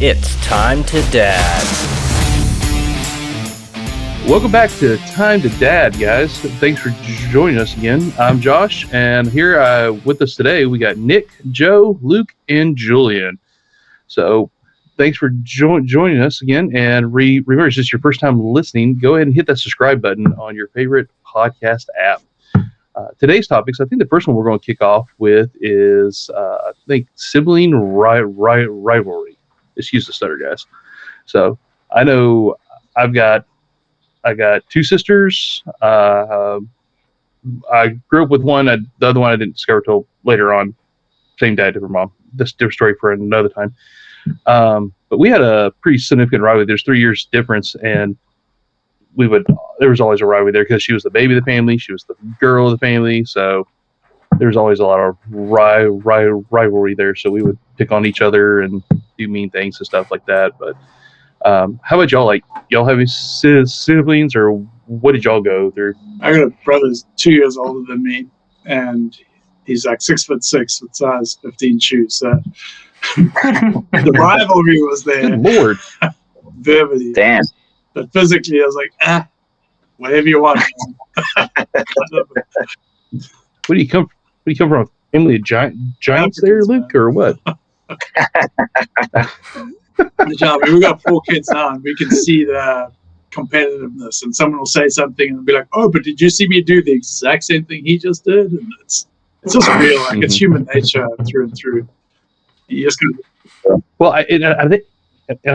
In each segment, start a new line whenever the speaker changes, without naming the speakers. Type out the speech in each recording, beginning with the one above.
It's time to dad.
Welcome back to Time to Dad, guys. Thanks for joining us again. I'm Josh, and here with us today we got Nick, Joe, Luke, and Julian. So thanks for joining us again. And remember, if this is your first time listening, go ahead and hit that subscribe button on your favorite podcast app. Today's topics, I think the first one we're going to kick off with is, sibling rivalry. Excuse the stutter, guys. So I know I got two sisters. I grew up with one. The other one I didn't discover till later on. Same dad, different mom. That's a different story for another time. But we had a pretty significant rivalry. There's 3 years difference, and there was always a rivalry there because she was the baby of the family. She was the girl of the family. So there was always a lot of rivalry there. So we would pick on each other and do mean things and stuff like that. But how about y'all? Like, y'all have any siblings, or what did y'all go through?
I got a brother who's 2 years older than me, and he's like 6'6" with size 15 shoes. So the rivalry was there.
Good Lord.
Verbally.
Damn.
But physically, I was like, whatever you want.
Where do you come from? A family of giants there, Luke, or what?
We got 4 kids now, and we can see the competitiveness. And someone will say something, and they'll be like, "Oh, but did you see me do the exact same thing he just did?" And it's just real. Like, it's human nature through and through. You just gotta...
Well, I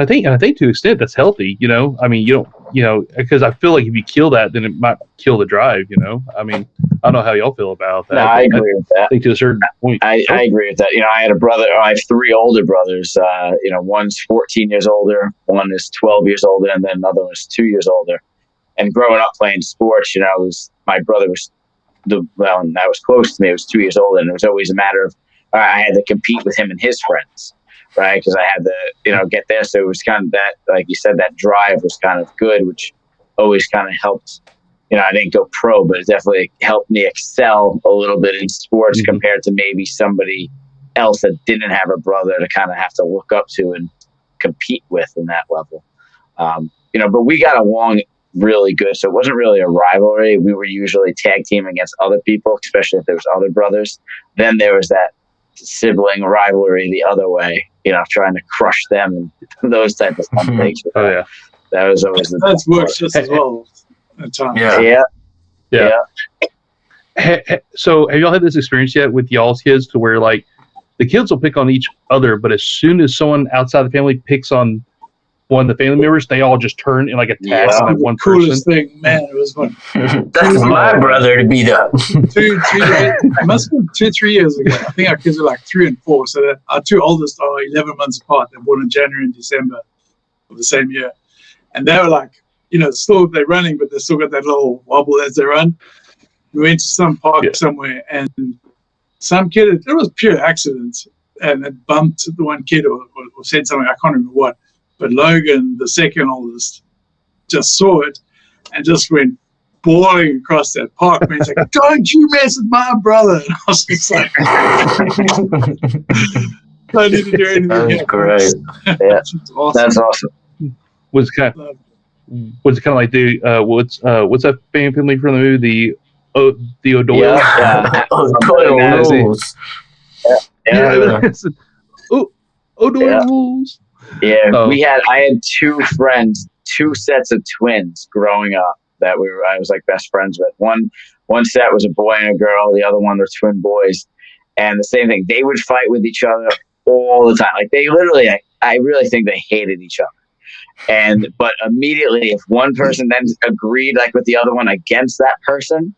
think to an extent that's healthy. You know, I mean, you don't, because I feel like if you kill that, then it might kill the drive. You know, I mean, I don't know how y'all feel about that.
No, I agree with that.
I think to a certain point.
I agree with that. You know, I have 3 older brothers. One's 14 years older, one is 12 years older, and then another one is 2 years older. And growing up playing sports, my brother was and that was close to me. It was 2 years older, and it was always a matter of I had to compete with him and his friends, right? Because I had to, get there. So it was kind of that, like you said, that drive was kind of good, which always kind of helped. I didn't go pro, but it definitely helped me excel a little bit in sports compared to maybe somebody else that didn't have a brother to kind of have to look up to and compete with in that level. But we got along really good. So it wasn't really a rivalry. We were usually tag team against other people, especially if there was other brothers. Then there was that sibling rivalry the other way, trying to crush them and those type of things.
Oh, yeah.
That was always
that works just as well.
Yeah.
So have y'all had this experience yet with y'all's kids to where, like, the kids will pick on each other, but as soon as someone outside the family picks on one of the family members, they all just turn and like attack on that one person?
Coolest thing, man, it was fun.
That's my brother to beat up.
It must have been 2-3 years ago. I think our kids were like 3 and 4. So our 2 oldest are 11 months apart. They're born in January and December of the same year. And they were like, still they're running, but they still got that little wobble as they run. We went to some park somewhere, and some kid, it was pure accident, and it bumped the one kid or said something, I can't remember what. But Logan, the second oldest, just saw it and just went bawling across that park. And he's like, "Don't you mess with my brother." And I was just like, I didn't do anything.
That's great. Yeah.
Awesome.
That's awesome.
Was it kind of like what's that family from the movie, the O'Doyle?
Yeah.
O'Doyle's.
O'Doyle rules.
Yeah, I had 2 friends, 2 sets of twins growing up that I was like best friends with. One set was a boy and a girl, the other one were twin boys. And the same thing, they would fight with each other all the time. Like, they literally, I really think they hated each other. But immediately, if one person then agreed like with the other one against that person,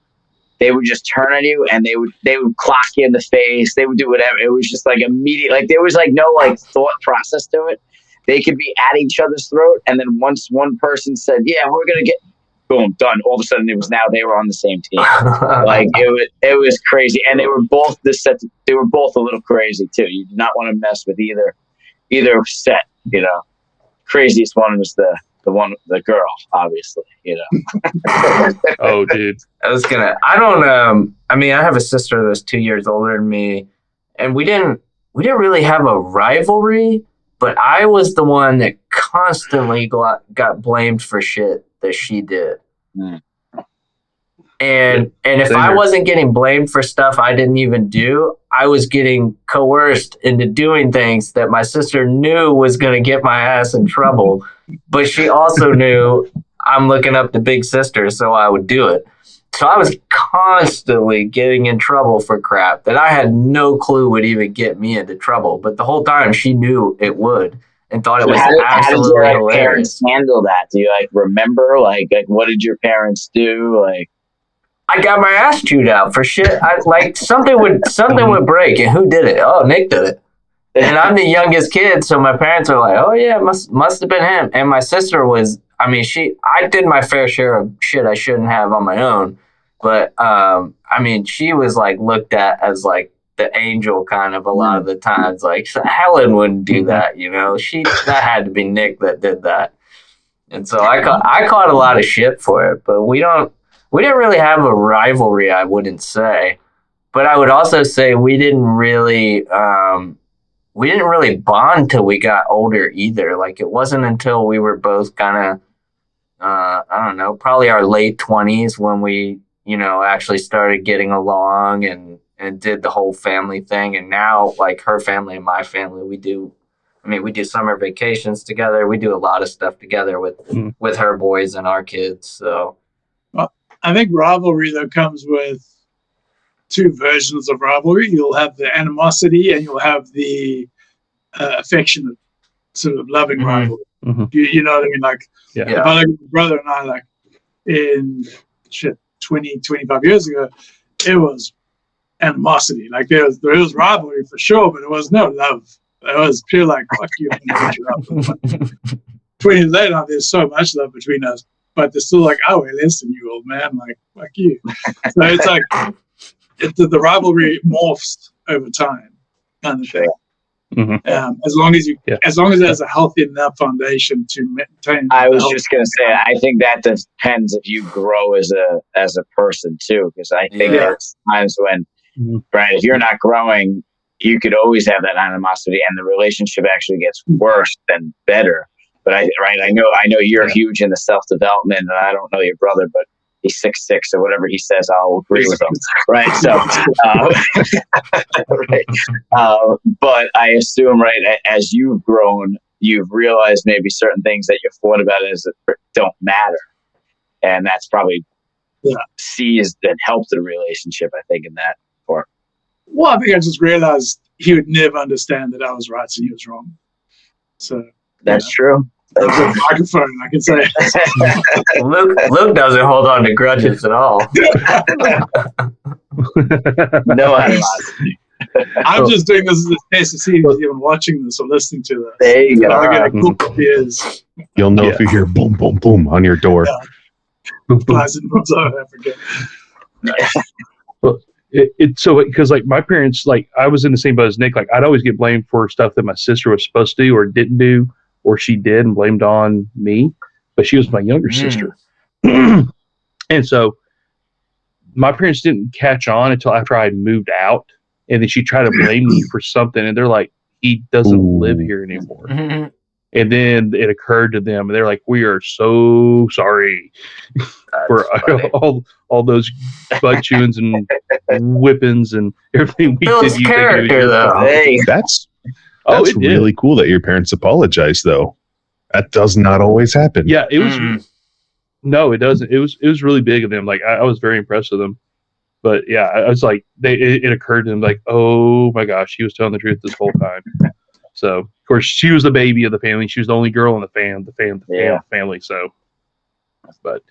they would just turn on you and they would clock you in the face. They would do whatever. It was just like immediate. Like, there was like no like thought process to it. They could be at each other's throat, and then once one person said, "Yeah, we're gonna get," boom, done. All of a sudden, they were on the same team. Like, it was crazy, and they were both They were both a little crazy too. You do not want to mess with either set. Craziest one was the girl, obviously.
Oh, dude.
I have a sister that's 2 years older than me, and we didn't really have a rivalry, but I was the one that constantly got blamed for shit that she did.
Mm.
And if
Same
I
here.
wasn't getting blamed for stuff I didn't even do, I was getting coerced into doing things that my sister knew was going to get my ass in trouble. But she also knew I'm looking up to big sister, so I would do it. So I was constantly getting in trouble for crap that I had no clue would even get me into trouble. But the whole time she knew it would and thought it was
how did
absolutely
your
hilarious.
parents handle that? Do you like remember like what did your parents do? Like
I got my ass chewed out for shit. Something would break, and who did it? Oh, Nick did it. And I'm the youngest kid, so my parents are like, "Oh yeah, must have been him." And my sister was, I did my fair share of shit I shouldn't have on my own, but she was like looked at as like the angel kind of a lot of the times. Like Helen wouldn't do that, you know. That had to be Nick that did that. And so I caught a lot of shit for it, but we didn't really have a rivalry, I wouldn't say. But I would also say we didn't really bond till we got older either. Like it wasn't until we were both kind of, I don't know, probably our late 20s when we, actually started getting along and did the whole family thing. And now like her family and my family, we do summer vacations together. We do a lot of stuff together with her boys and our kids. So
I think rivalry though comes with two versions of rivalry. You'll have the animosity and you'll have the affectionate, sort of loving rivalry.
Mm-hmm.
You know what I mean? Like,
Yeah.
if I look at my brother and I, like, in 20, 25 years ago, it was animosity. Like, there was rivalry for sure, but it was no love. It was pure, like, fuck you, I'm gonna beat you up. 20 years later, there's so much love between us, but they're still like, I weigh less than you, old man. Like, fuck you. So it's like, the rivalry morphs over time, kind of thing.
Mm-hmm.
As long as there's a healthy enough foundation to maintain.
I was just gonna say, I think that depends if you grow as a person too, because I think there's times when, right, if you're not growing, you could always have that animosity, and the relationship actually gets worse than better. But I know you're huge into self-development, and I don't know your brother, but he's 6'6", or whatever he says, I'll agree with him, right? So, right. But I assume, right, as you've grown, you've realized maybe certain things that you thought about as don't matter, and that's probably seized and helped the relationship, I think, in that part.
Well, I think I just realized he would never understand that I was right and he was wrong. So
that's true.
That's a microphone, I can say.
Luke doesn't hold on to grudges at all.
No animosity.
I'm just doing this as a test to see if he's even watching this or listening to this.
There you go.
I get a cool ideas.
You'll know if you hear boom, boom, boom on your door.
Flies in from South Africa.
Well, so because like my parents, like I was in the same boat as Nick. Like I'd always get blamed for stuff that my sister was supposed to do or didn't do, or she did and blamed on me. But she was my younger sister, and so my parents didn't catch on until after I had moved out, and then she tried to blame me for something, and they're like, "He doesn't live here anymore."
Mm-hmm.
And then it occurred to them, and they're like, "We are so sorry for all those butt chewings and whippings and everything we
Bill's
did."
character, though.
Hey,
That's
It did.
really cool that your parents apologize, though. That does not always happen.
Yeah, it was. No, it doesn't. It was really big of them. Like I was very impressed with them. But yeah, I was like, it occurred to them, like, oh my gosh, she was telling the truth this whole time. So of course she was the baby of the family. She was the only girl in the family. So, but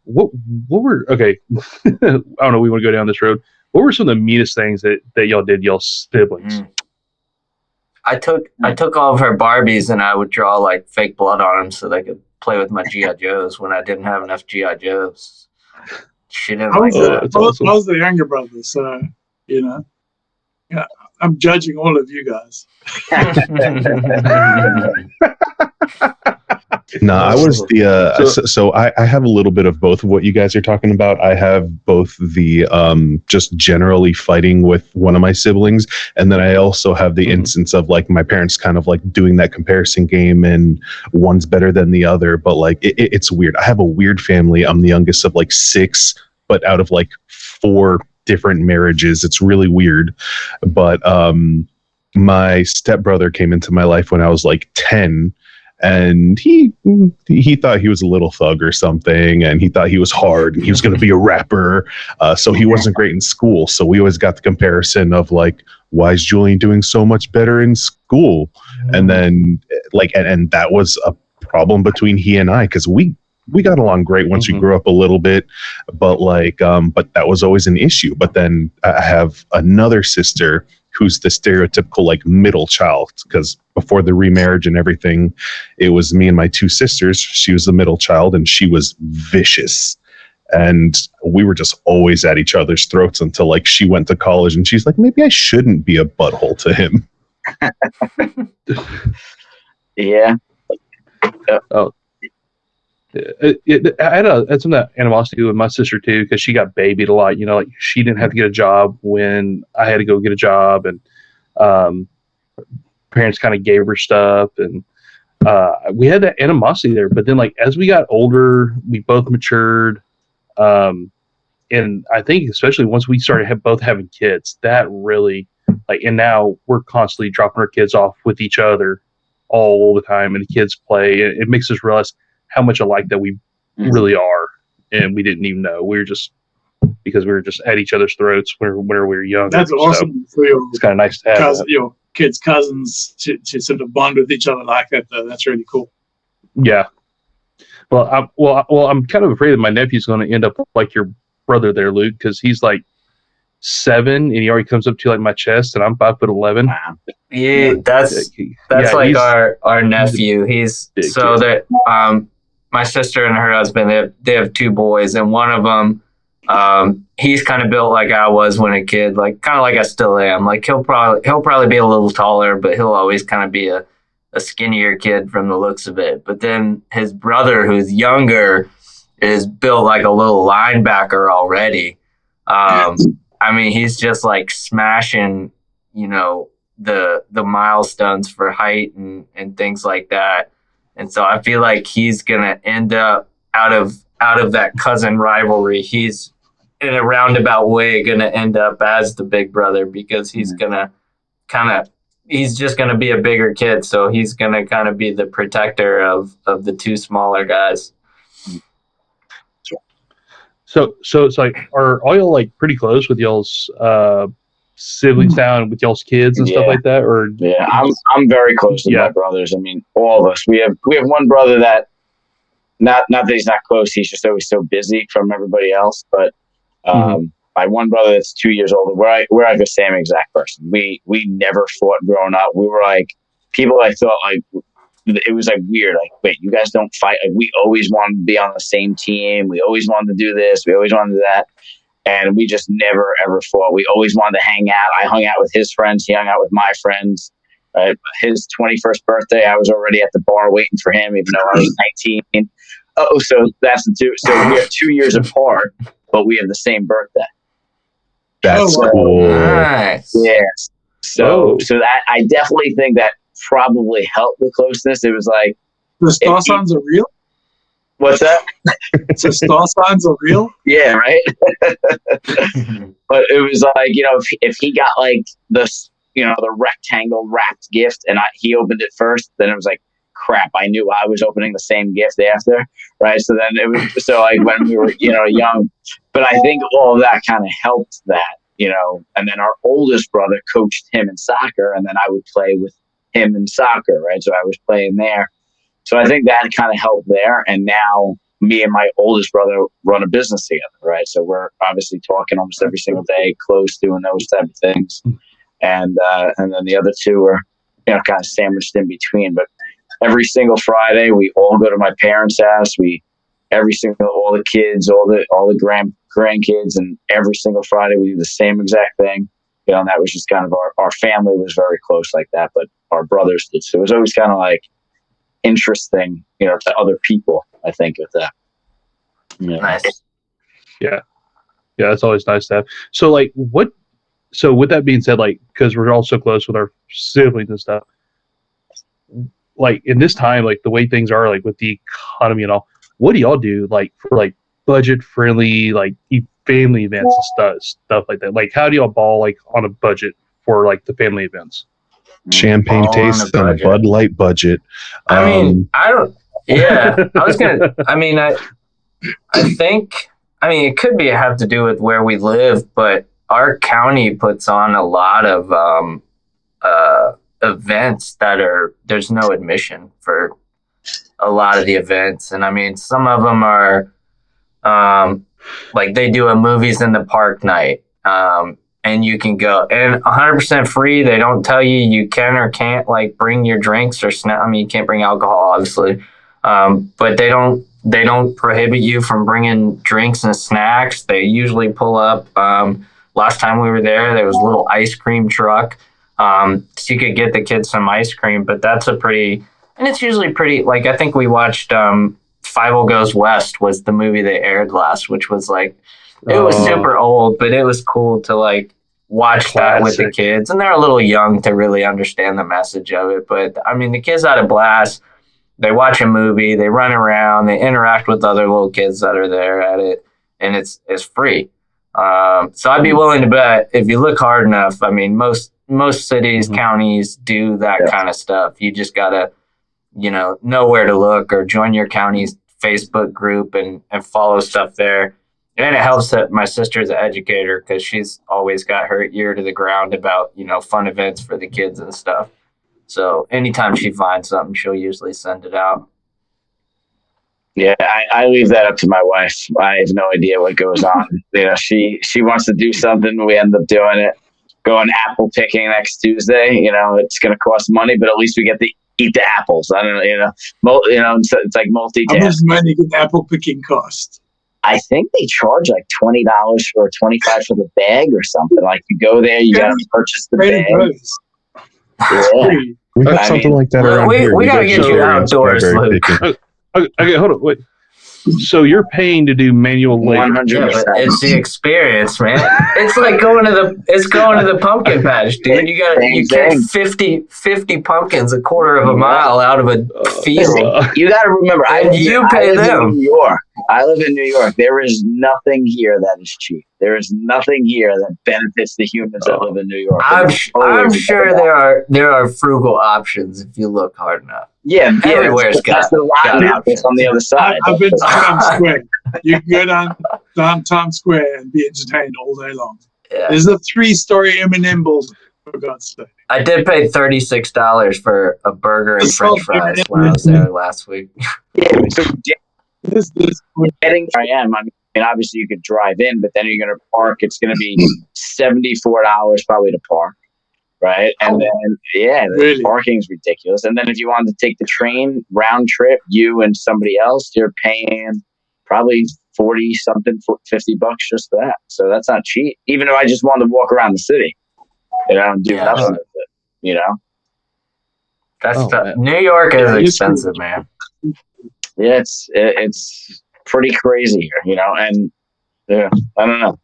what were okay? I don't know. We want to go down this road. What were some of the meanest things that y'all did, y'all siblings?
I took all of her Barbies and I would draw like fake blood on them so they could play with my G.I. Joes when I didn't have enough G.I. Joes. She didn't like that.
I was the younger brother, so yeah, I'm judging all of you guys.
No, I was the
So-
so I have a little bit of both of what you guys are talking about. I have both the just generally fighting with one of my siblings, and then I also have the
Mhm.
instance of like my parents kind of like doing that comparison game, and one's better than the other. But like it's weird. I have a weird family. I'm the youngest of like 6, but out of like 4 different marriages. It's really weird. But my stepbrother came into my life when I was like 10, and he thought he was a little thug or something, and he thought he was hard and he was going to be a rapper. So he wasn't great in school. So we always got the comparison of like, why is Julian doing so much better in school? And then like, and that was a problem between he and I, because we got along great once we
Mhm.
grew up a little bit, but like, but that was always an issue. But then I have another sister who's the stereotypical like middle child, because before the remarriage and everything, it was me and my 2 sisters. She was the middle child, and she was vicious. And we were just always at each other's throats until like she went to college, and she's like, maybe I shouldn't be a butthole to him.
Yeah.
I had some of that animosity with my sister too, because she got babied a lot. You know, like she didn't have to get a job when I had to go get a job, and parents kind of gave her stuff, and we had that animosity there. But then, like as we got older, we both matured, and I think especially once we started both having kids, that really like. And now we're constantly dropping our kids off with each other all the time, and the kids play. It makes us realize how much alike that we really are, and we didn't even know. We were just because we were just at each other's throats when we were young.
That's awesome for your
It's kind of nice to have
cousin,
that.
your kids' cousins to sort of bond with each other like that. Though. That's really cool.
Yeah. Well, I'm kind of afraid that my nephew's going to end up like your brother there, Luke, because he's like 7 and he already comes up to like my chest, and I'm 5'11".
Wow.
Yeah, that's like
he's-
our nephew. He's
big
so
kid.
that my sister and her husband they have 2 boys, and one of them he's kind of built like I was when a kid, like kind of like I still am. Like he'll probably be a little taller, but he'll always kind of be a skinnier kid from the looks of it. But then his brother, who's younger, is built like a little linebacker already. I mean, he's just like smashing, you know, the milestones for height and things like that. And so I feel like he's gonna end up out of that cousin rivalry. He's in a roundabout way gonna end up as the big brother, because he's gonna he's just gonna be a bigger kid, so he's gonna kind of be the protector of the 2 smaller guys.
So it's like, are all y'all like pretty close with y'all's siblings now, with y'all's kids and stuff
Yeah.
like that, or
Yeah, I'm very close with
Yeah.
my brothers. I mean, all of us. We have one brother that not that he's not close. He's just always so busy from everybody else. But my one brother that's 2 years older, we're like the same exact person. We never fought growing up. We were like people. I thought like it was like weird. Like, wait, you guys don't fight? Like, we always wanted to be on the same team. We always wanted to do this. We always wanted to do that. And we just never, ever fought. We always wanted to hang out. I hung out with his friends. He hung out with my friends. His 21st birthday, I was already at the bar waiting for him, even though I was 19. Oh, so that's the 2. So we are 2 years apart, but we have the same birthday.
That's
wow.
cool.
Nice.
Yes.
Whoa.
So that I definitely think that probably helped the closeness. It was like,
The star signs are real.
what's that?
So star signs are real.
Yeah, right. But it was like, you know, if he got like this, you know, the rectangle wrapped gift, and he opened it first, then it was like, crap, I knew I was opening the same gift after, right? So then it was so like when we were, you know, young. But I think all of that kind of helped that, you know. And then our oldest brother coached him in soccer, and then I would play with him in soccer, right? So I was playing there. So I think that kind of helped there. And now me and my oldest brother run a business together, right? So we're obviously talking almost every single day, close, doing those type of things. And then the other 2 are, you know, kind of sandwiched in between. But every single Friday, we all go to my parents' house. All the kids, all the grandkids, and every single Friday we do the same exact thing. You know, and that was just kind of our family was very close like that, but our brothers did. So it was always kind of like, interesting, to other people. I think with that. Yeah.
Nice.
Yeah, it's always nice to have. So like, so with that being said, like, because we're all so close with our siblings and stuff, like in this time, like the way things are, like with the economy and all, what do y'all do, like for like budget friendly, like family events and stuff like that? Like, how do y'all ball like on a budget for like the family events?
Champagne
All on
taste
a
on a
budget.
Bud Light budget.
I mean, I don't. Yeah, I was gonna. I mean, I think. I mean, it could have to do with where we live, but our county puts on a lot of events there's no admission for a lot of the events, and I mean, some of them are like they do a movies in the park night. And you can go and 100% free. They don't tell you can or can't like bring your drinks or snack. I mean, you can't bring alcohol, obviously, but they don't prohibit you from bringing drinks and snacks. They usually pull up. Last time we were there was a little ice cream truck, so you could get the kids some ice cream. But that's and it's usually pretty. Like I think we watched Fievel Goes West was the movie they aired last, which was like. It was super old, but it was cool to like watch that with the kids. And they're a little young to really understand the message of it. But I mean, the kids had a blast. They watch a movie, they run around, they interact with other little kids that are there at it, and it's free. So I'd be willing to bet if you look hard enough, I mean, most cities, counties do that kind of stuff. You just gotta, know where to look or join your county's Facebook group and follow stuff there. And it helps that my sister's an educator because she's always got her ear to the ground about, fun events for the kids and stuff. So anytime she finds something, she'll usually send it out.
Yeah, I leave that up to my wife. I have no idea what goes on. She wants to do something. We end up doing it. Going apple picking next Tuesday. It's going to cost money, but at least we get to eat the apples. I don't know. It's like multitasking.
How much money can apple picking cost?
I think they charge like $20 or $25 for the bag or something. Like you go there, you got to purchase the bag. Yeah.
We got something like that around here.
We got to get you outdoors, Luke.
Okay, hold on. Wait. So you're paying to do manual labor?
100%.
Yeah, but it's the experience, man. It's like going to the pumpkin patch, dude. You get 50 pumpkins a quarter of a mile out of a field.
You got to remember, I
pay
live
them.
in New York. I live in New York. There is nothing here that is cheap. There is nothing here that benefits the humans that live in New York.
I'm sure there are frugal options if you look hard enough.
Yeah,
everywhere's got
the line out that's on the other side.
I've been to Times Square. You can go down Times Square and be entertained all day long.
Yeah.
There's a 3-story M&M bullseye, for God's sake.
I did pay $36 for a burger and French fries when I was there last week.
Yeah, so
This
getting I mean, obviously you could drive in, but then you're going to park. It's going to be $74 probably to park, right? And then
really?
The parking is ridiculous. And then if you wanted to take the train round trip, you and somebody else, you're paying probably $40 something, $50 just for that. So that's not cheap. Even if I just wanted to walk around the city, and do nothing with it,
That's tough. New York is expensive, man.
Yeah, it's pretty crazy here, and I don't know.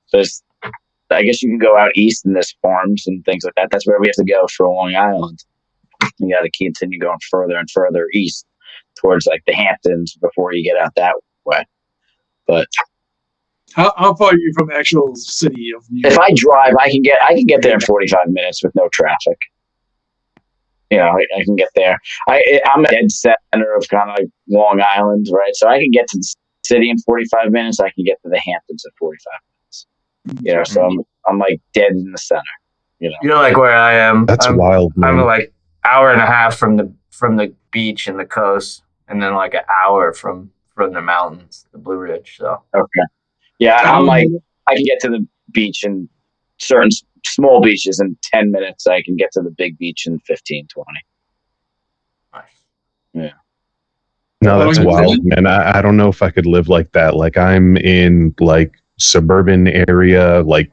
I guess you can go out east and there's farms and things like that. That's where we have to go for Long Island. You got to continue going further and further east towards like the Hamptons before you get out that way. But
how far are you from the actual city of New York?
if I drive, I can get there in 45 minutes with no traffic. I can get there. I'm a dead center of kind of like Long Island, right? So I can get to the city in 45 minutes. I can get to the Hamptons in 45 minutes. So I'm like dead in the center.
You're like where I am.
That's wild, man.
I'm like hour and a half from the beach and the coast, and then like an hour from the mountains, the Blue Ridge. So
okay, yeah, I'm like I can get to the beach in certain small beaches in 10 minutes. I can get to the big beach in 15, 20.
Nice.
Yeah.
No, that's wild, man. I don't know if I could live like that. Like I'm in like suburban area, like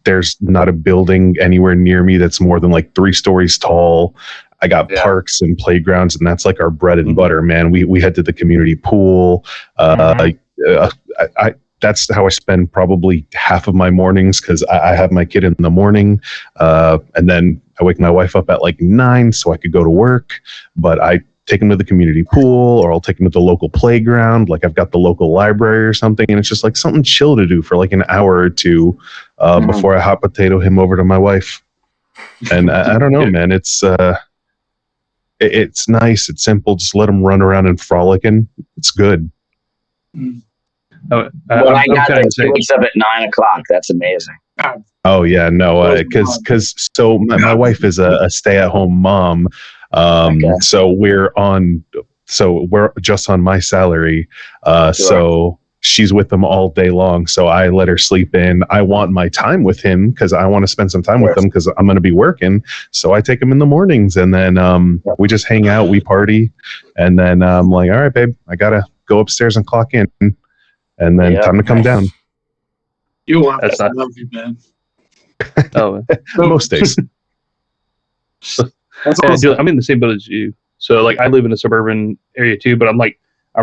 there's not a building anywhere near me that's more than like 3 stories tall. I got
Yeah.
parks and playgrounds, and that's like our bread and butter, man. We head to the community pool. That's how I spend probably half of my mornings because I have my kid in the morning, and then I wake my wife up at like 9 so I could go to work. But I take him to the community pool, or I'll take him to the local playground. Like I've got the local library or something, and it's just like something chill to do for like an hour or two before I hot potato him over to my wife. And I don't know, man. It's nice. It's simple. Just let him run around and frolic, and it's good.
Well, I got that he wakes up at 9 o'clock. That's amazing.
Oh yeah, no, because so my wife is a stay-at-home mom, so we're just on my salary, so she's with them all day long. So I let her sleep in. I want my time with him because I want to spend some time with him because I'm going to be working. So I take him in the mornings, and then we just hang out, we party, and then I'm like, all right, babe, I gotta go upstairs and clock in, and then time to come down.
You want
That's
that?
not-
I love you, man.
Oh,
Most days.
That's
yeah,
awesome.
I'm in the same boat as you. So like I live in a suburban area too, but I'm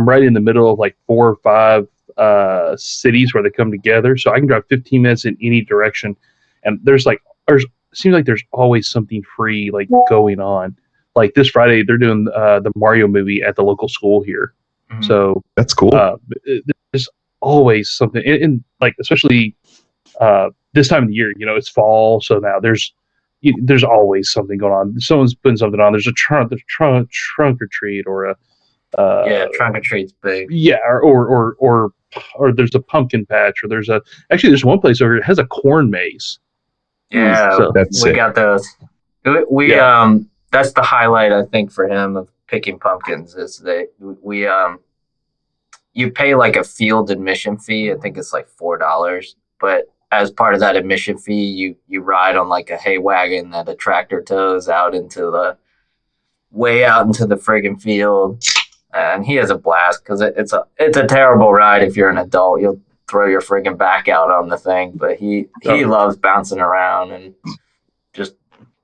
right in the middle of like 4 or 5 cities where they come together. So I can drive 15 minutes in any direction, and it seems like there's always something free like going on. Like this Friday, they're doing the Mario movie at the local school here. So
That's cool.
there's always something, in like especially this time of the year. You know, it's fall, so now there's always something going on. Someone's putting something on. There's a trunk or treat, or a
trunk or treat's big.
yeah, or there's a pumpkin patch, or there's one place over here that has a corn maze.
Yeah,
So
That's
we
it.
got those. We that's the highlight I think for him of picking pumpkins is that we you pay like a field admission fee. I think it's like $4, but as part of that admission fee, you ride on like a hay wagon that a tractor tows out into way out into the friggin' field, and he has a blast because it's a terrible ride if you're an adult. You'll throw your friggin' back out on the thing, but he loves bouncing around and just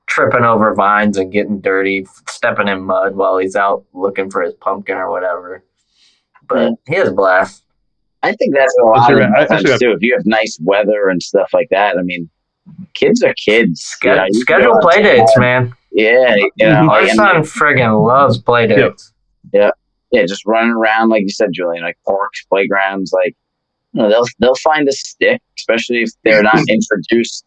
tripping over vines and getting dirty, stepping in mud while he's out looking for his pumpkin or whatever. But he has a blast.
I think that's a lot of
I
times too. If you have nice weather and stuff like that, I mean, kids are kids. You know, you
Schedule
go
play
outside.
dates, man.
Yeah, you know,
Our
and-
son friggin' loves play dates.
yeah, just running around like you said, Julian, like parks, playgrounds. Like, you know, they'll find a stick, especially if they're not introduced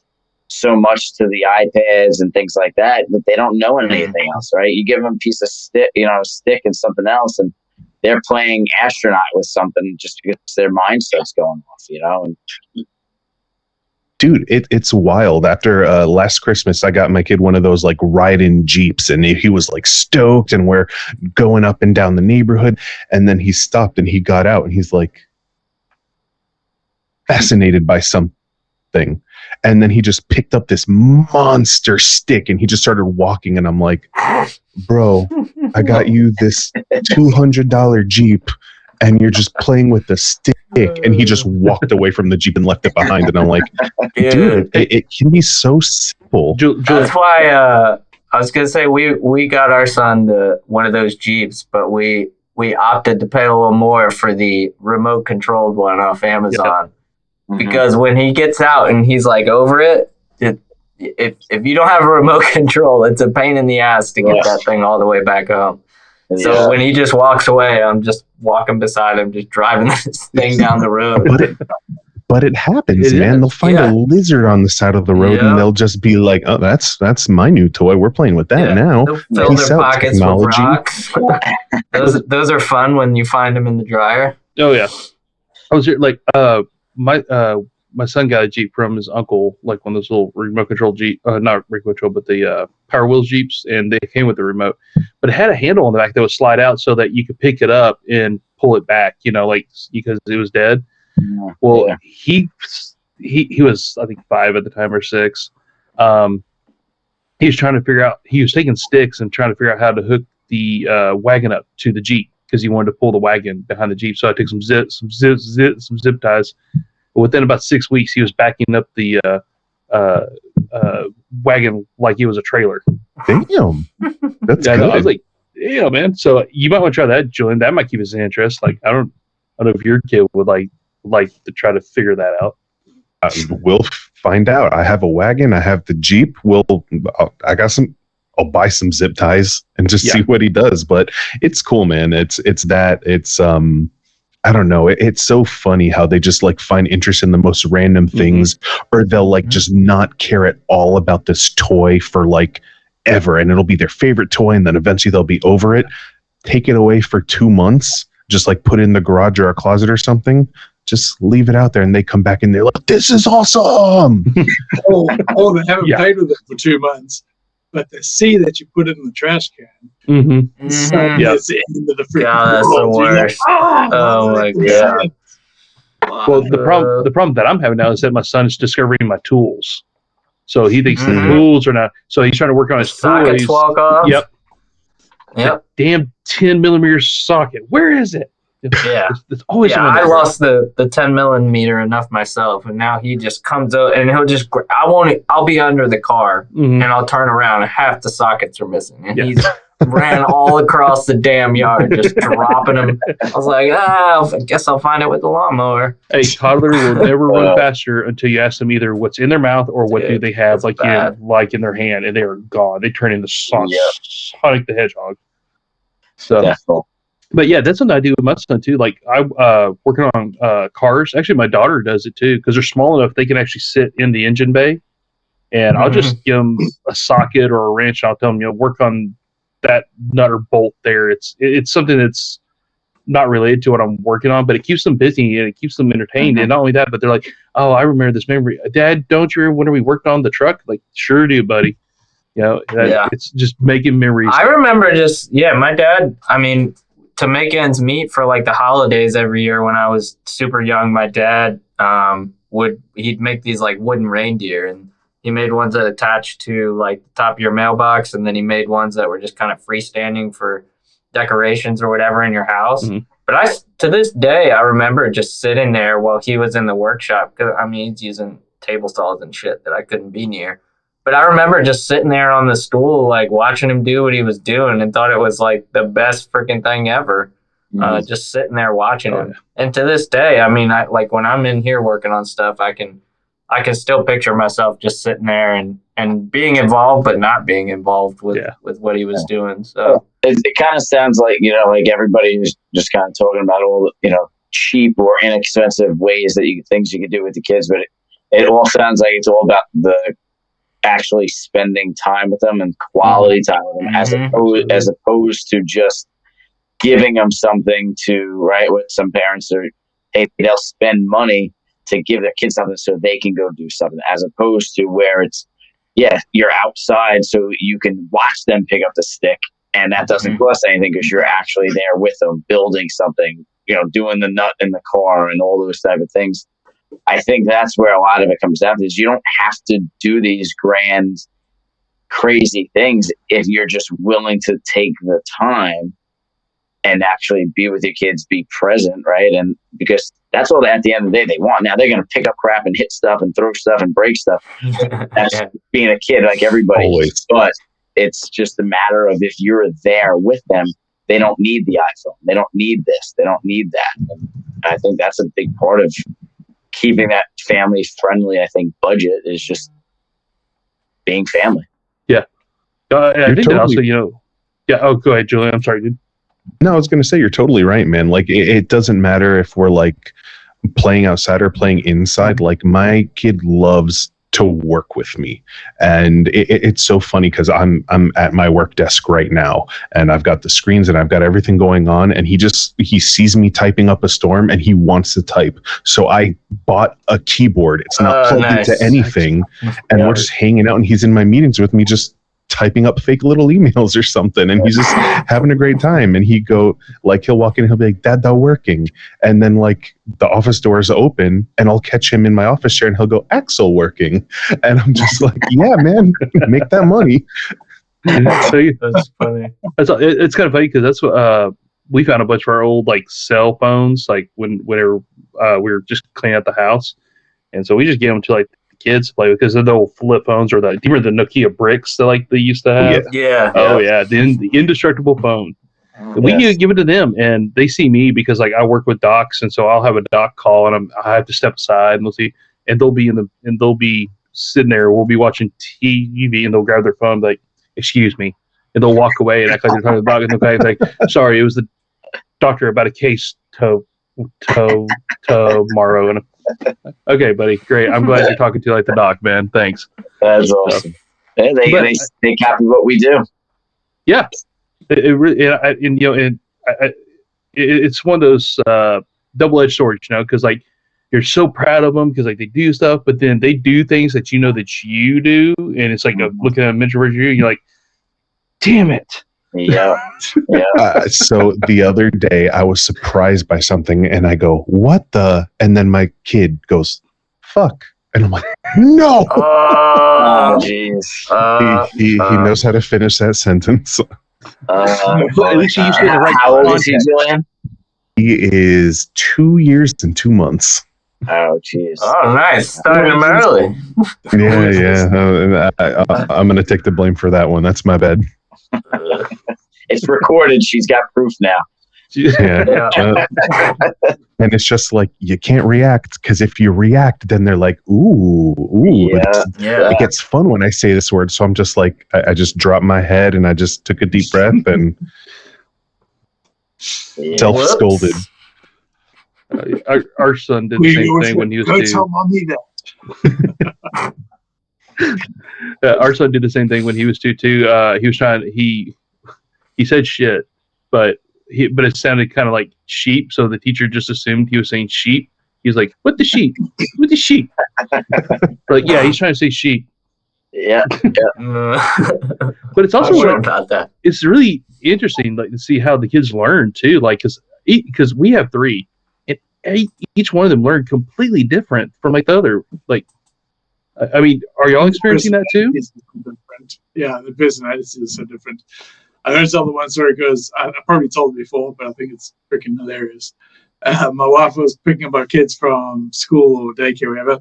so much to the iPads and things like that they don't know anything else, right? You give them a piece of stick, a stick and something else, and they're playing astronaut with something just because their mind starts going off, And
Dude, it's wild. After last Christmas, I got my kid one of those like ride-in Jeeps, and he was like stoked, and we're going up and down the neighborhood, and then he stopped and he got out and he's like fascinated by something, and then he just picked up this monster stick and he just started walking, and I'm like, bro, I got you this $200 Jeep and you're just playing with the stick. And he just walked away from the Jeep and left it behind. And I'm like, dude, it can be so simple.
That's why I was gonna say we got our son one of those Jeeps, but we opted to pay a little more for the remote controlled one off Amazon because when he gets out and he's like over it, if you don't have a remote control, it's a pain in the ass to get that thing all the way back home. So when he just walks away, I'm just walking beside him, just driving this thing down the road.
But it happens, man. They'll find a lizard on the side of the road, and they'll just be like, "Oh, that's my new toy. We're playing with that now."
They'll fill
Peace
their
out,
pockets
technology.
with rocks. those are fun when you find them in the dryer.
Oh yeah, I was here like my son got a Jeep from his uncle, like one of those little remote control Jeep, not remote control, but the Power Wheels Jeeps, and they came with the remote, but it had a handle on the back that would slide out so that you could pick it up and pull it back, like because it was dead. Well, he was I think 5 at the time or 6. He was trying to figure out. He was taking sticks and trying to figure out how to hook the wagon up to the Jeep because he wanted to pull the wagon behind the Jeep. So I took some zip ties. Within about 6 weeks, he was backing up the wagon like it was a trailer.
Damn, that's
Yeah, I
good.
know. I was like, yeah, man. So you might want to try that, Julian. That might keep his interest. Like, I don't know if your kid would like to try to figure that out.
We'll find out. I have a wagon. I have the Jeep. I got some. I'll buy some zip ties and just see what he does. But it's cool, man. It's I don't know. It's so funny how they just like find interest in the most random things, or they'll like just not care at all about this toy for like ever, and it'll be their favorite toy, and then eventually they'll be over it. Take it away for 2 months, just like put it in the garage or a closet or something. Just leave it out there, and they come back and they're like, "This is awesome!"
or they haven't played with it for 2 months, but they see that you put it in the trash can.
Mm-hmm.
Suddenly it's the end of the freaking
God, that's the
world. You're like,
worst. Oh my God.
Well, the problem that I'm having now is that my son is discovering my tools. So he thinks the tools are not. So he's trying to work on his
Sockets
toys.
walk off.
Yep.
Yep.
Damn 10 millimeter socket. Where is it?
Yeah.
It's always
Yeah,
someone
I
there.
lost the 10 millimeter enough myself, and now he just comes out and he'll just. I'll be under the car
Mhm.
and I'll turn around and half the sockets are missing, and
Yeah.
he's ran all across the damn yard, just dropping them. I was like, I guess I'll find it with the lawnmower.
A toddler will never run faster until you ask them either what's in their mouth or what do they have
that's
in their hand, and they are gone. They turn into Sonic the Hedgehog. So,
Definitely.
but yeah, that's something I do with my son too. Like I working on cars. Actually, my daughter does it too because they're small enough they can actually sit in the engine bay, and I'll just give them a socket or a wrench. I'll tell them, work on that nut or bolt there. It's something that's not related to what I'm working on, but it keeps them busy and it keeps them entertained. And not only that, but they're like, "Oh, I remember this memory, Dad. Don't you remember when we worked on the truck?" Like, sure do, buddy. It's just making memories.
I remember my dad, I mean, to make ends meet for like the holidays every year when I was super young, my dad he'd make these like wooden reindeer, and he made ones that attached to like the top of your mailbox, and then he made ones that were just kind of freestanding for decorations or whatever in your house.
Mhm.
But to this day, I remember just sitting there while he was in the workshop, because I mean, he's using table saws and shit that I couldn't be near. But I remember just sitting there on the stool, like watching him do what he was doing, and thought it was like the best freaking thing ever. Just sitting there watching him. And to this day, I mean, like when I'm in here working on stuff, I can still picture myself just sitting there and being involved, but not being involved with what he was doing. So
it kind of sounds like, like everybody's just kind of talking about all the, cheap or inexpensive ways that things you can do with the kids, but it all sounds like it's all about the actually spending time with them and quality time with them, as opposed to just giving them something right? What some parents are, they'll spend money to give their kids something so they can go do something, as opposed to where it's, you're outside so you can watch them pick up the stick, and that doesn't cost anything because you're actually there with them building something, doing the nut in the car and all those type of things. I think that's where a lot of it comes down to, is you don't have to do these grand, crazy things if you're just willing to take the time and actually be with your kids, be present, right? And because that's all at the end of the day they want. Now they're going to pick up crap and hit stuff and throw stuff and break stuff. That's being a kid, like everybody.
Always.
But it's just a matter of, if you're there with them, they don't need the iPhone. They don't need this. They don't need that. And I think that's a big part of keeping that family friendly, I think, budget is just being family.
I think that also, oh, go ahead, Julian. I'm sorry, dude.
No, I was going to say, you're totally right, man. Like, it doesn't matter if we're like playing outside or playing inside. Like, my kid loves to work with me, and it's so funny because I'm at my work desk right now, and I've got the screens and I've got everything going on, and he sees me typing up a storm and he wants to type. So I bought a keyboard. It's not plugged into anything, and we're just hanging out, and he's in my meetings with me, just typing up fake little emails or something, and he's just having a great time. And he'll walk in and he'll be like, "Dad, they're working." And then like the office doors open and I'll catch him in my office chair and he'll go, "Axel working." And I'm just like, "Yeah, man, make that money."
So
that's funny.
It's kind of funny because that's what we found a bunch of our old like cell phones, like whenever we were just cleaning out the house. And so we just gave them to like the kids to play with because of the old flip phones or do you remember the Nokia bricks that like they used to have?
Yeah.
Oh yeah, the indestructible phone. We
Yes.
give it to them, and they see me because like I work with docs, and so I'll have a doc call, and I have to step aside, and they'll be sitting there. We'll be watching TV, and they'll grab their phone, like, "Excuse me," and they'll walk away and act like they're talking to the doc, and they'll kind of like, "Sorry, it was the doctor about a case tomorrow." And okay, buddy, great. I'm glad you're talking to like the doc, man. Thanks.
That's awesome. Yeah, they copy what we do.
Yeah. It really, it's one of those double-edged swords, because like you're so proud of them because like they do stuff, but then they do things that you know that you do, and it's like looking at a mentor review, you're like, damn it.
Yeah.
So the other day I was surprised by something, and I go, "What the?" And then my kid goes, "Fuck," and I'm like, "No."
Oh, jeez.
He knows how to finish that sentence.
At least you used to the right
How old is he,
context.
Julian?
He is 2 years and 2 months.
Oh, jeez.
Oh, nice. Starting him early.
Yeah. I'm going to take the blame for that one. That's my bad.
It's recorded. She's got proof now.
Yeah. And it's just like, you can't react, because if you react, then they're like, ooh.
Yeah.
It gets fun when I say this word. So I'm just like, I just dropped my head and I just took a deep breath and
Yeah.
self-scolded.
Our son did the same thing when he was
Go
2.
tell mommy that.
Our son did the same thing when he was 2 too. He was trying. He said shit, but it sounded kind of like sheep. So the teacher just assumed he was saying sheep. He was like, "What the sheep? What the sheep?" Like, yeah, he's trying to say sheep.
Yeah.
But it's also
I'm sure
like,
about that.
it's really interesting, like to see how the kids learn too. Like, because we have 3, and each one of them learned completely different from like the other. Like, I mean, are y'all experiencing that too?
It's different. Yeah, the personalities are so different. I'm going to tell the one story because I probably told it before, but I think it's freaking hilarious. My wife was picking up our kids from school or daycare, whatever,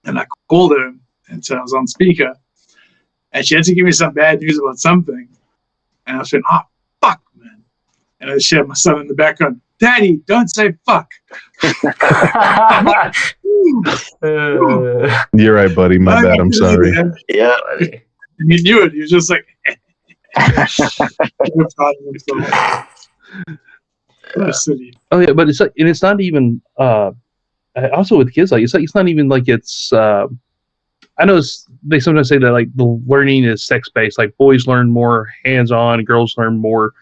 and I called her, and so I was on speaker, and she had to give me some bad news about something, and I was saying, "Oh, fuck, man," and I shared my son in the background, "Daddy, don't say fuck."
You're right, buddy. My bad. I'm sorry.
And
Yeah.
he knew it. He was just like, so silly.
Oh yeah, but it's like, and it's not even. Also with kids, like it's not even like it's. I know they sometimes say that like the learning is sex based. Like boys learn more hands on, girls learn more.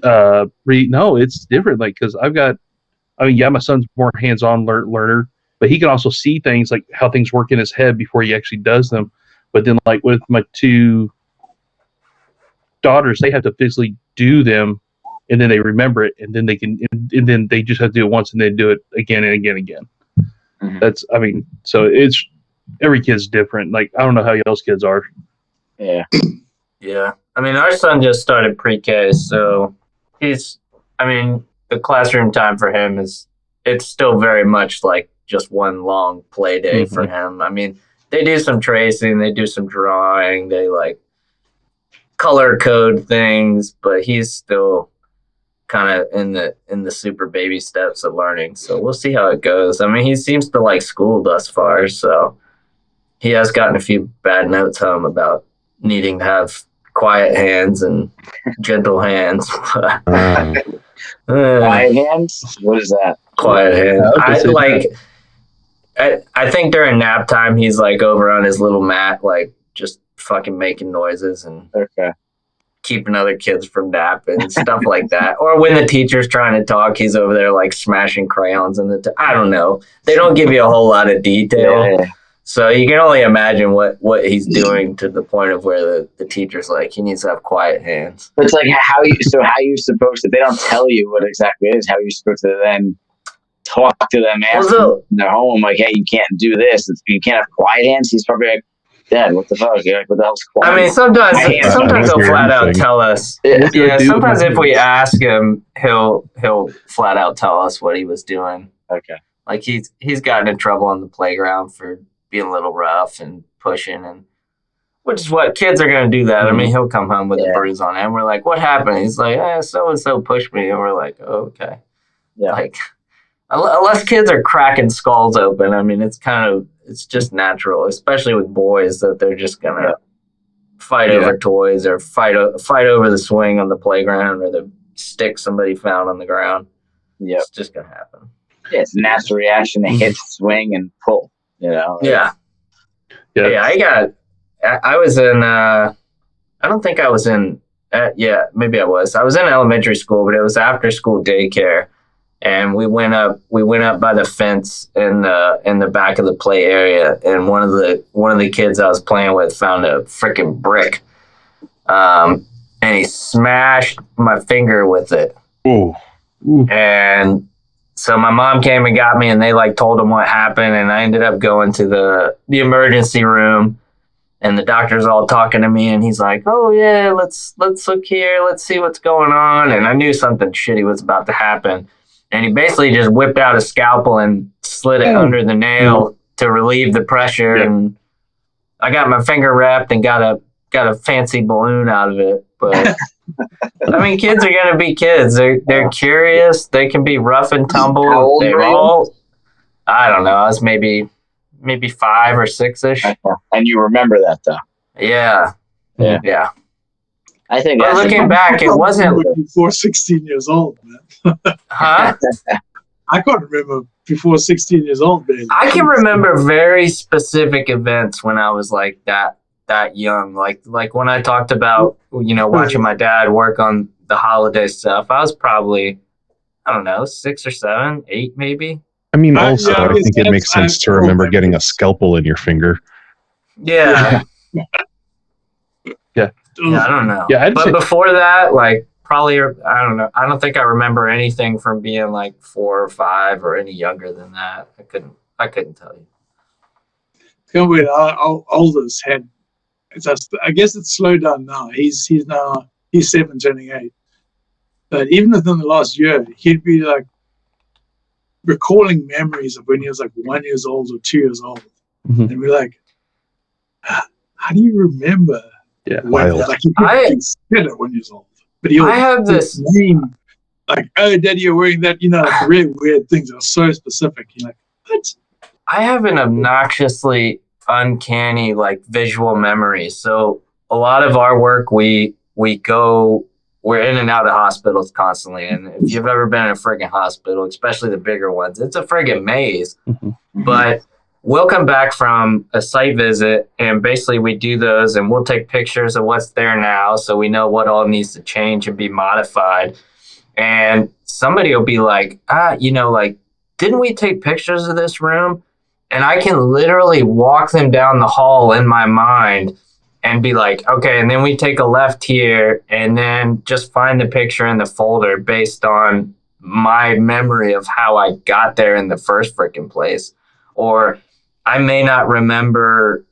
No, it's different. Like because my son's more hands on learner, but he can also see things like how things work in his head before he actually does them. But then like with my 2 daughters, they have to physically do them, and then they remember it, and then they can, and then they just have to do it once, and then do it again and again and again.
Mhm.
So it's every kid's different. Like I don't know how y'all's kids are.
Yeah.
Yeah. I mean, our son just started pre-K, so the classroom time for him it's still very much like just one long play day for him. I mean, they do some tracing, they do some drawing, they like color code things, but he's still kind of in the super baby steps of learning. So we'll see how it goes. I mean, he seems to like school thus far, so he has gotten a few bad notes home about needing to have quiet hands and gentle hands.
Quiet hands? What is that?
Quiet hands.
Yeah,
I think during nap time he's like over on his little mat, like just fucking making noises and
Okay.
keeping other kids from napping and stuff like that. Or when the teacher's trying to talk, he's over there like smashing crayons in I don't know. They don't give you a whole lot of detail.
Yeah.
So you can only imagine what he's doing to the point of where the teacher's like, he needs to have quiet hands.
It's like how you supposed to, they don't tell you what exactly it is, how you supposed to then talk to them after they're home, like, hey, you can't do this. You can't have quiet hands. He's probably like, Dad, what the fuck? You're like, what the hell's quiet?
I mean, sometimes he'll flat out
anything.
tell us.
Yeah.
Yeah, sometimes if we ask him, he'll flat out tell us what he was doing.
Okay.
Like he's gotten in trouble on the playground for being a little rough and pushing, and which is what kids are going to do that. I mean, he'll come home with a bruise on it, and we're like, what happened? He's like, so-and-so pushed me. And we're like, oh, okay.
Yeah.
Like, unless kids are cracking skulls open, I mean, it's just natural, especially with boys, that they're just going to fight over toys or fight over the swing on the playground or the stick somebody found on the ground.
Yeah.
It's just going to happen.
Yeah, it's a natural reaction to hit, swing, and pull, you know?
Yeah.
Yeah.
I was in, I don't think I was in, maybe I was. I was in elementary school, but it was after school daycare. And we went up by the fence in the back of the play area. And one of the kids I was playing with found a freaking brick. And he smashed my finger with it.
Ooh.
And so my mom came and got me, and they like told him what happened. And I ended up going to the emergency room. And the doctor's all talking to me, and he's like, "Oh yeah, let's look here, let's see what's going on." And I knew something shitty was about to happen. And he basically just whipped out a scalpel and slid it under the nail to relieve the pressure.
Yeah.
And I got my finger wrapped and got a fancy balloon out of it. But I mean, kids are gonna be kids. They're curious. They can be rough and tumble.
How old
They're
were you?
all, I don't know. I was maybe 5 or 6-ish.
And you remember that, though.
Yeah.
Yeah. I think
But
that's
looking back, it wasn't.
before 16 years old, man.
Huh?
I can't remember before 16 years old, man.
I can remember very specific events when I was like that young. Like when I talked about, watching my dad work on the holiday stuff. I was probably, I don't know, 6 or 7, 8 maybe.
I mean,
I
also, I think it makes sense to remember getting a scalpel in your finger.
Yeah.
Yeah.
I don't know.
Yeah, I'd
but
say-
before that, like probably, I don't know. I don't think I remember anything from being like 4 or 5 or any younger than that. I couldn't tell you.
Can't wait. Our oldest had. I guess it's slowed down now. He's 7 turning 8. But even within the last year, he'd be like recalling memories of when he was like 1 year old or 2 years old,
Mhm.
and we're like, how do you remember?
Yeah.
When,
Wild.
like he couldn't spit at 1 year old, but he'll
I have this.
name like, "Oh, Daddy, you're wearing that." Like really weird things that are so specific. You're like, what?
I have an obnoxiously uncanny like visual memory. So a lot of our work, we're in and out of hospitals constantly. And if you've ever been in a friggin' hospital, especially the bigger ones, it's a friggin' maze.
Mhm.
But we'll come back from a site visit, and basically we do those, and we'll take pictures of what's there now, so we know what all needs to change and be modified. And somebody will be like, like, didn't we take pictures of this room? And I can literally walk them down the hall in my mind and be like, okay, and then we take a left here, and then just find the picture in the folder based on my memory of how I got there in the first freaking place. Or I may not remember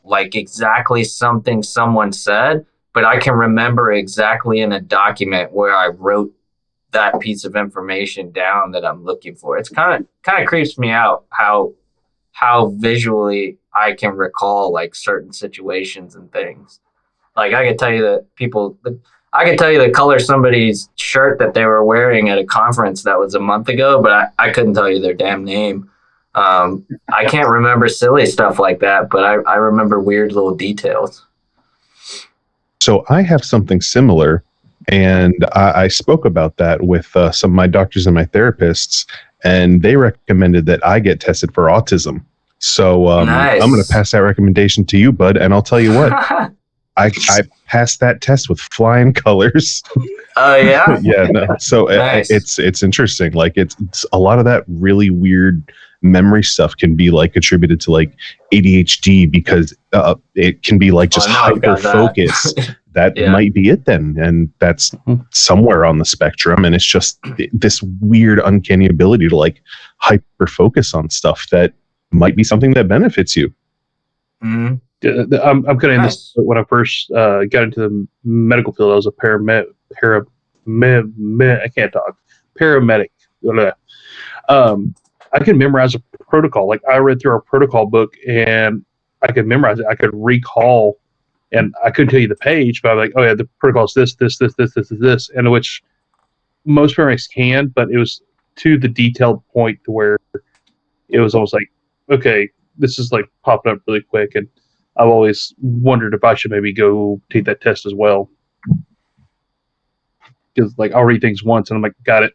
like exactly something someone said, but I can remember exactly in a document where I wrote that piece of information down that I'm looking for. It's kind of creeps me out how visually I can recall like certain situations and things. Like I could tell you I could tell you the color of somebody's shirt that they were wearing at a conference that was a month ago, but I couldn't tell you their damn name. I can't remember silly stuff like that, but I remember weird little details.
So I have something similar, and I spoke about that with some of my doctors and my therapists, and they recommended that I get tested for autism. So
Nice.
I'm going to pass that recommendation to you, bud, and I'll tell you what, I passed that test with flying colors.
Oh yeah.
Yeah, no. So
Nice.
it's interesting. Like it's a lot of that really weird memory stuff can be like attributed to like ADHD because it can be like just
Oh, now I've got
hyper focus. That
Yeah.
might be it then, and that's somewhere on the spectrum. And it's just this weird, uncanny ability to like hyper focus on stuff that might be something that benefits you.
Mhm.
I'm kind of in
Nice.
this when I first got into the medical field. I was a I can't talk. Paramedic. I can memorize a protocol. Like I read through our protocol book and I could memorize it. I could recall, and I couldn't tell you the page, but I'm like, oh yeah, the protocol is this, and which most paramedics can, but it was to the detailed point to where it was almost like, okay, this is like popping up really quick, and I've always wondered if I should maybe go take that test as well. Because like I'll read things once and I'm like, got it.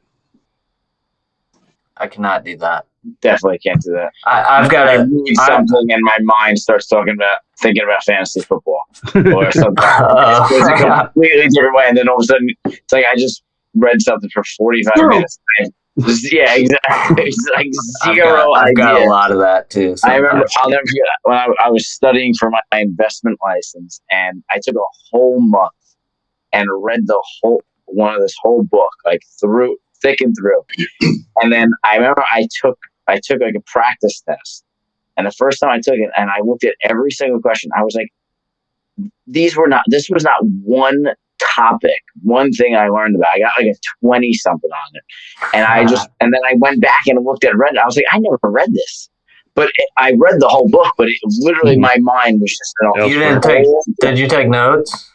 I cannot do that.
Definitely can't do that.
I've got
I
to
read something and my mind starts thinking about fantasy football or something. It's a completely different way, and then all of a sudden it's like I just read something for 45 minutes. Yeah, exactly. It's like zero
I've got
idea.
a lot of that too.
I remember, I'll never forget when I was studying for my investment license, and I took a whole month and read the whole this whole book, like through thick and through. And then I remember I took like a practice test, and the first time I took it, and I looked at every single question, I was like, this was not one topic, one thing I learned about. I got like a 20 something on it, and then I went back and looked at it. I was like, I never read this, but I read the whole book. But it literally, my mind was just.
You didn't take? Did you take notes?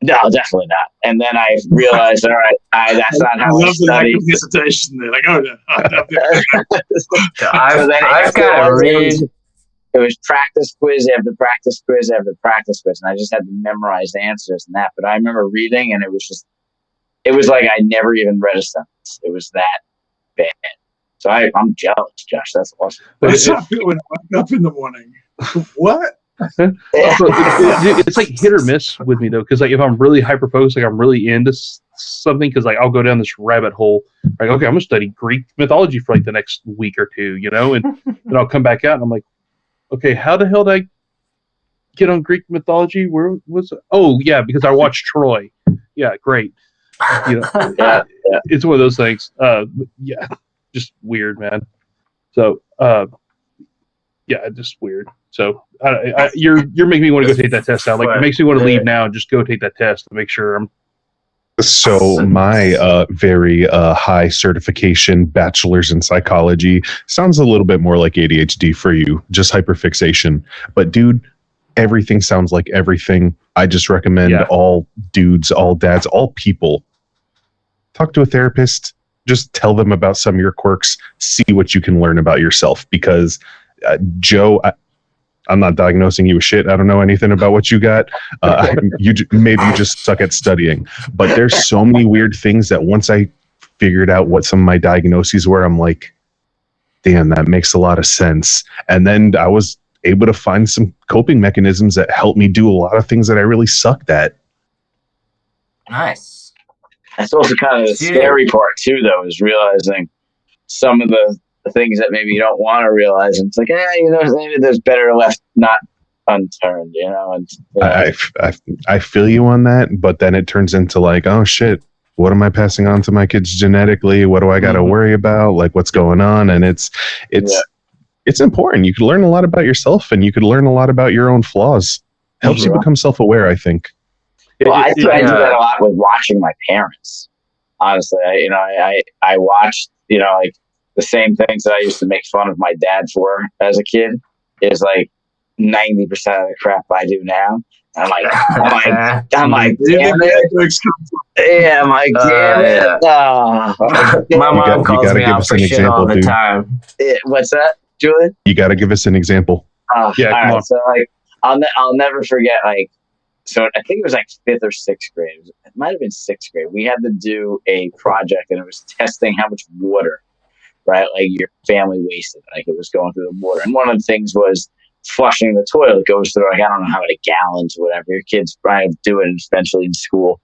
No, definitely not. And then I realized, all right, that's not how I study.
The hesitation there, like, oh no.
I've got to read.
It was practice quiz after practice quiz after practice quiz, and I just had to memorize the answers and that. But I remember reading, and it was like I never even read a sentence. It was that bad. So I'm jealous, Josh. That's awesome.
But it's not good when I wake up in the morning. What?
It's like hit or miss with me though, because like if I'm really hyper focused, like I'm really into something, because like I'll go down this rabbit hole, like okay, I'm gonna study Greek mythology for like the next week or two, and then I'll come back out and I'm like, okay, how the hell did I get on Greek mythology? Where was it? Oh yeah, because I watched Troy. Yeah, great.
Yeah.
It's one of those things. Yeah, just weird, man. So yeah, just weird. So you're making me want to go take that test out. Like it makes me want to leave now and just go take that test to make sure I'm.
So my very high certification bachelor's in psychology sounds a little bit more like ADHD for you, just hyperfixation. But dude, everything sounds like everything. I just recommend all dudes, all dads, all people, talk to a therapist. Just tell them about some of your quirks. See what you can learn about yourself. Because Joe, I'm not diagnosing you with shit. I don't know anything about what you got. Maybe you just suck at studying. But there's so many weird things that once I figured out what some of my diagnoses were, I'm like, damn, that makes a lot of sense. And then I was able to find some coping mechanisms that helped me do a lot of things that I really sucked at.
Nice.
That's also kind of the scary part too, though, is realizing some of the things that maybe you don't want to realize, and it's like, maybe there's better left not unturned, And
I feel you on that, but then it turns into like, oh shit, what am I passing on to my kids genetically? What do I got to worry about? Like, what's going on? And it's important. You can learn a lot about yourself, and you could learn a lot about your own flaws. Helps you become self-aware, I think.
Well, I do that a lot with watching my parents. Honestly, I watched, like, the same things that I used to make fun of my dad for as a kid is like 90% of the crap I do now. I'm like, damn it. Yeah, I'm like, damn it.
My mom calls me out for shit all the time.
What's that, Julian?
You got to give us an example.
Yeah, come on.
So like, I'll never forget, like, so I think it was like 5th or 6th grade. It might have been 6th grade. We had to do a project, and it was testing how much water, right? Like your family wasted, like it was going through the water. And one of the things was flushing the toilet goes through, like, I don't know how many gallons or whatever. Your kids probably do it eventually in school.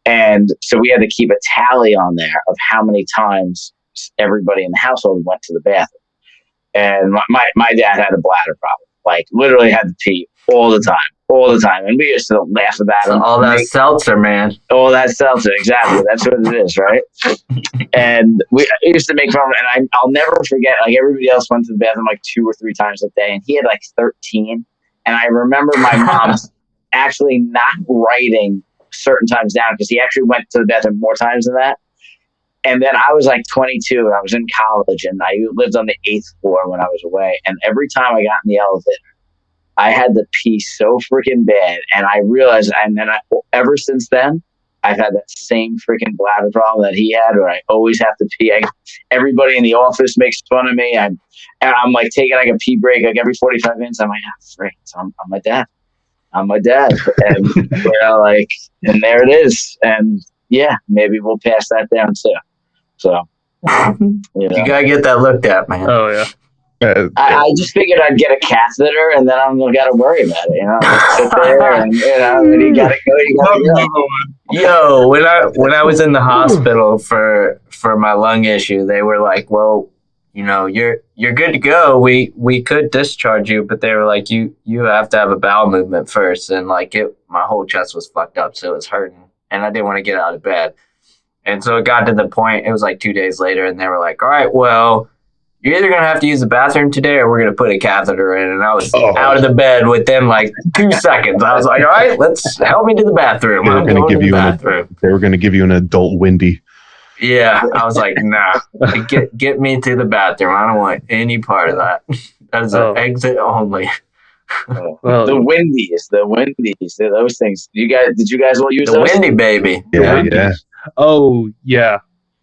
And so we had to keep a tally on there of how many times everybody in the household went to the bathroom. And my dad had a bladder problem, like literally had to pee all the time. And we used to laugh about him.
All that seltzer, man.
All that seltzer, exactly. That's what it is, right? And we used to make fun of it. And I'll never forget, like, everybody else went to the bathroom like 2 or 3 times a day, and he had like 13. And I remember my mom actually not writing certain times down, because he actually went to the bathroom more times than that. And then I was like 22 and I was in college and I lived on the 8th floor when I was away. And every time I got in the elevator, I had to pee so freaking bad. And I realized, and then ever since then, I've had that same freaking bladder problem that he had, where I always have to pee. Everybody in the office makes fun of me. I'm like taking like a pee break like every 45 minutes. I'm like, frick, I'm my dad. I'm my dad. And, you know, like, and there it is. And yeah, maybe we'll pass that down too. So, you know.
You gotta get that looked at, man.
Oh yeah.
I just figured I'd get a catheter and then I don't got to worry about it. You know, just sit there and, you know, and you got to go. You gotta go.
Another one.
Yo, when I was in the hospital for my lung issue, they were like, "Well, you know, you're good to go. We could discharge you, but they were like, you have to have a bowel movement first." And like my whole chest was fucked up, so it was hurting, and I didn't want to get out of bed. And so it got to the point. It was like 2 days later, and they were like, "All right, well, you're either going to have to use the bathroom today or we're going to put a catheter in." And I was out of the bed within like 2 seconds. I was like, all right, let's help me to the bathroom.
They were going to give you an adult Wendy.
Yeah. I was like, nah, get me to the bathroom. I don't want any part of that. That is an exit only.
Well,
the Wendy's, those things. Did you guys all use
the
those?
Wendy baby?
Yeah.
Oh yeah.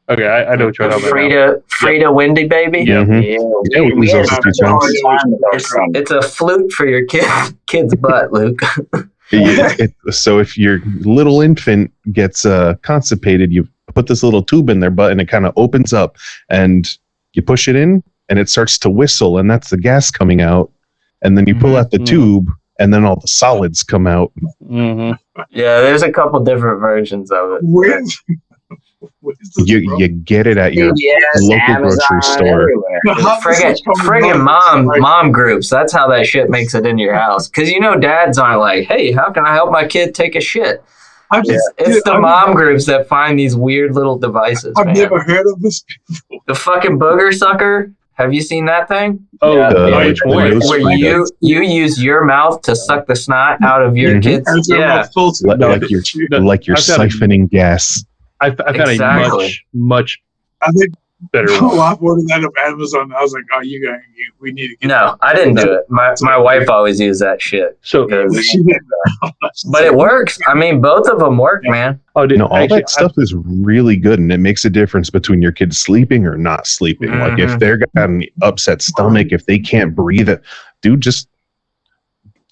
Okay, I know what you're talking about.
Frida Wendy baby?
Yeah.
Mhm. Yeah, we
had
use those a few times.
It's a flute for your kid's butt, Luke.
So if your little infant gets constipated, you put this little tube in their butt and it kind of opens up and you push it in and it starts to whistle and that's the gas coming out. And then you pull out the tube and then all the solids come out.
Mm-hmm.
Yeah, there's a couple different versions of it.
You get it at your local
Amazon,
grocery store.
Friggin' mom groups. That's how that shit makes it into your house. Because you know dads aren't like, hey, how can I help my kid take a shit? It's the mom groups that find these weird little devices.
I've never heard of this before.
The fucking booger sucker. Have you seen that thing?
Oh,
which one?
Where you use your mouth to suck the snot out of your kids. Yeah.
Like you're siphoning gas.
I found a much
I think
better
I
one.
ordered that off Amazon. I was like, "Oh, we need to get."
No, I didn't do it. My wife always used that shit.
So,
She didn't.
but it works. I mean, both of them work, man.
oh, dude,
All
actually,
that stuff is really good, and it makes a difference between your kids sleeping or not sleeping. Like if they're got an upset stomach, if they can't breathe, dude, just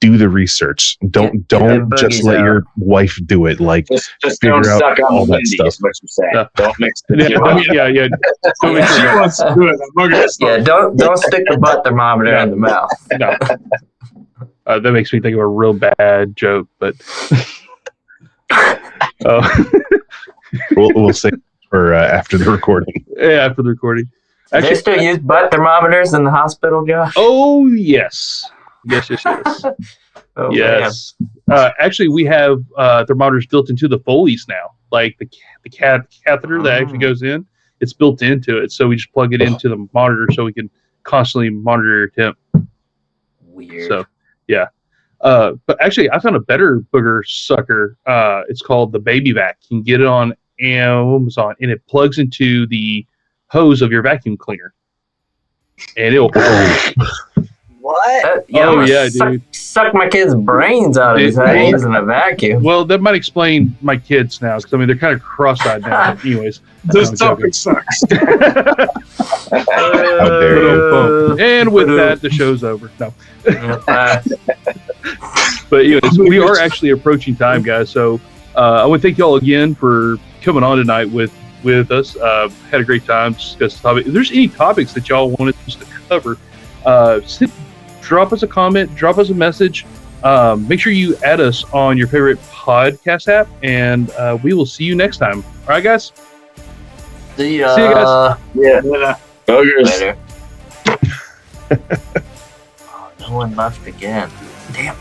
do the research. Don't just let your wife do it. Like
just
figure
don't
out
suck on
all
the
that
Wendy's,
stuff.
is what you're saying.
Yeah.
Don't mix the
yeah.
She wants to do it. I'm not gonna stop.
Yeah, don't stick the butt thermometer in the mouth.
No. That makes me think of a real bad joke, but
We'll say for after the recording.
yeah, after the recording.
They still use butt thermometers in the hospital, Josh?
Oh yes. Yes.
Oh,
Yes. Actually, we have thermometers built into the Foleys now. Like the catheter that actually goes in, it's built into it. So we just plug it into the monitor so we can constantly monitor your temp.
Weird.
So, yeah. But actually, I found a better booger sucker. It's called the Baby Vac. You can get it on Amazon, and it plugs into the hose of your vacuum cleaner. And it'll...
What?
Dude.
Suck my kid's brains out of his head using a vacuum.
Well, that might explain my kids now, because I mean they're kind of cross-eyed now. But anyways,
This topic sucks.
and with that, the show's over. No, but anyways, we are actually approaching time, guys. So I want to thank y'all again for coming on tonight with us. Had a great time to discuss the topic. If there's any topics that y'all wanted us to cover, drop us a comment, drop us a message. Make sure you add us on your favorite podcast app, and we will see you next time. All right, guys?
See ya.
See you guys.
Yeah. Boogers.
Later. Oh, no one left again. Damn.